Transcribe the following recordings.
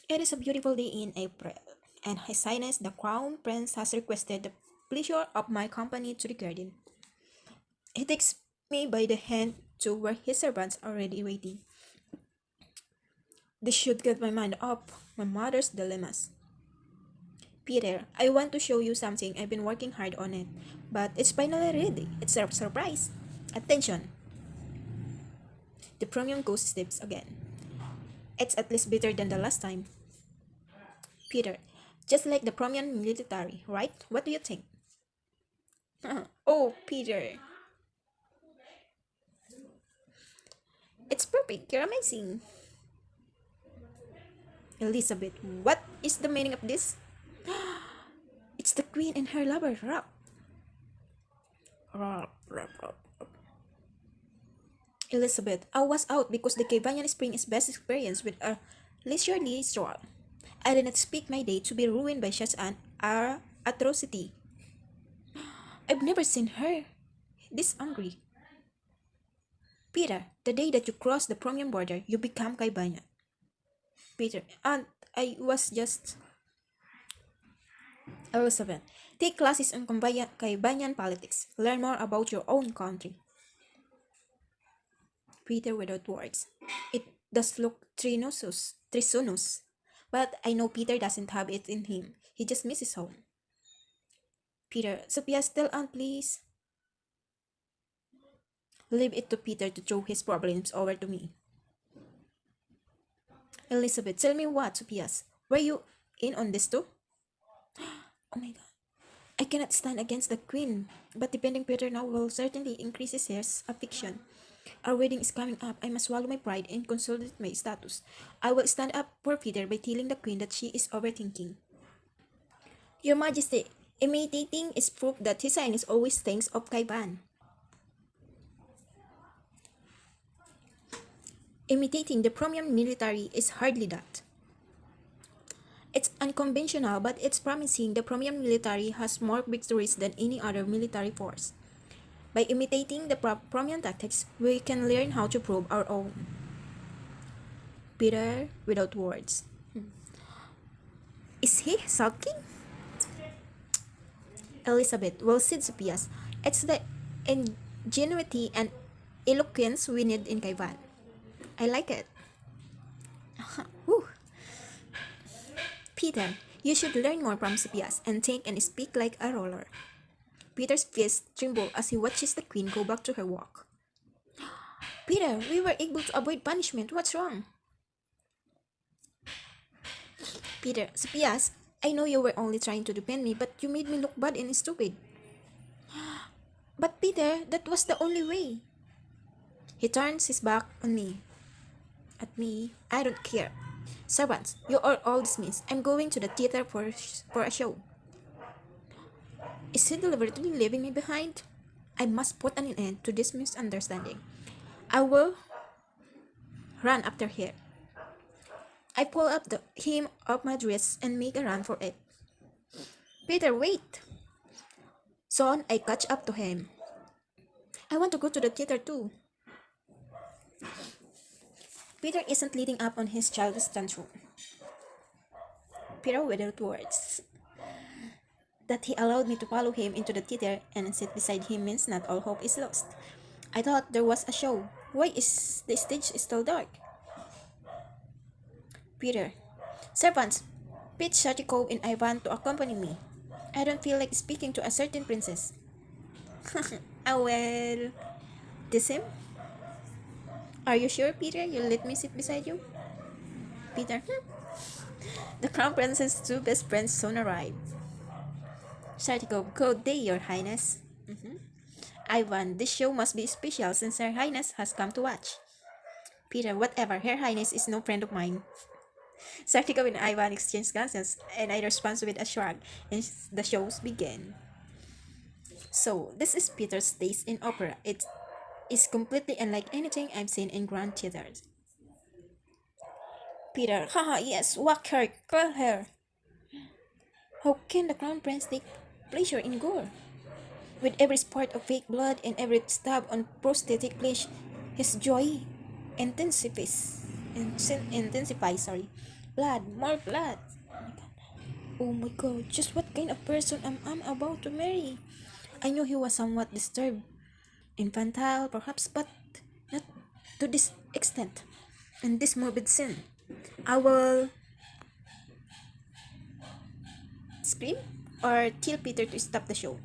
It is a beautiful day in April, and His Highness the Crown Prince has requested the pleasure of my company to the garden. He takes me by the hand to where his servants are already waiting. This should get my mind off my mother's dilemmas. Peter, I want to show you something. I've been working hard on it, but it's finally ready. It's a surprise. Attention! The premium ghost steps again. It's at least better than the last time. Peter, just like the premium military, right? What do you think? Oh, Peter, it's perfect. You're amazing. Elizabeth, what is the meaning of this? It's the queen and her lover, Rock. Rock, rock, rock. Elizabeth, I was out because the Cabanyan Spring is best experienced with a leisurely stroll. I did not expect my day to be ruined by such an atrocity. I've never seen her this angry. Peter, the day that you cross the Promian border, you become Cabanyan. Peter, and Elizabeth, take classes on Cabanyan politics. Learn more about your own country. Peter without words. It does look trisonous. But I know Peter doesn't have it in him. He just misses home. Peter, Sophia, tell Aunt, please. Leave it to Peter to throw his problems over to me. Elizabeth, tell me what, Sophia's. Were you in on this too? Oh my god. I cannot stand against the queen, but defending Peter now will certainly increase his affection. Our wedding is coming up. I must swallow my pride and consolidate my status. I will stand up for Peter by telling the queen that she is overthinking. Your Majesty, imitating is proof that His Highness always thinks of Kaiban. Imitating the Promian military is hardly that. It's unconventional, but it's promising. The Promian military has more victories than any other military force. By imitating the Promian tactics, we can learn how to prove our own. Peter, without words. Is he sulking? Elizabeth, well said, Sophias. It's the ingenuity and eloquence we need in Kaivan. I like it. Whew. Peter, you should learn more from Sophias and think and speak like a ruler. Peter's fist trembled as he watches the queen go back to her walk. Peter, we were able to avoid punishment. What's wrong? Peter, Sophias, I know you were only trying to defend me, but you made me look bad and stupid. But Peter, that was the only way. He turns his back on me. At me, I don't care. Servants, you are all dismissed. I'm going to the theater for a show. Is he deliberately leaving me behind? I must put an end to this misunderstanding. I will run after her. I pull up the hem of my dress and make a run for it. Peter, wait! Son, I catch up to him. I want to go to the theater too. Peter isn't letting up on his childish tantrum. Peter without words. That he allowed me to follow him into the theater and sit beside him means not all hope is lost. I thought there was a show. Why is the stage still dark? Peter. Servants, pitch Shatikov and Ivan to accompany me. I don't feel like speaking to a certain princess. Ah well. This him? Are you sure, Peter? You'll let me sit beside you? Peter. The crown prince's two best friends soon arrive. Shatikov, good day, your highness. Ivan, this show must be special since her highness has come to watch. Peter, whatever, her highness is no friend of mine. Sartikov and Ivan exchange glances, and I respond with a shrug, and the shows begin. So, this is Peter's taste in opera. It is completely unlike anything I've seen in grand theaters. Peter, haha, yes, whack her, kill her. How can the crown prince take pleasure in gore? With every spurt of fake blood and every stab on prosthetic flesh, his joy intensifies. Intensifies, sorry. Blood, more blood. Oh my god, just what kind of person am I about to marry? I knew he was somewhat disturbed, infantile perhaps, but not to this extent. And this morbid sin. I will scream or tell Peter to stop the show.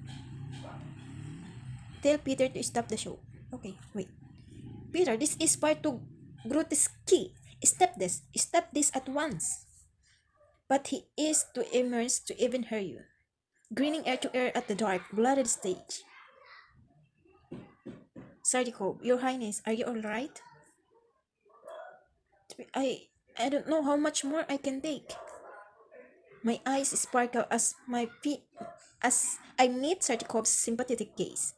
Tell Peter to stop the show. Okay, wait. Peter, this is far too grotesque. Stop this. Stop this at once. But he is too immersed to even hear you. Grinning ear to ear at the dark, blooded stage. Sardico, Your Highness, are you alright? I I don't know how much more I can take. My eyes sparkle as I meet Sartikov's sympathetic gaze.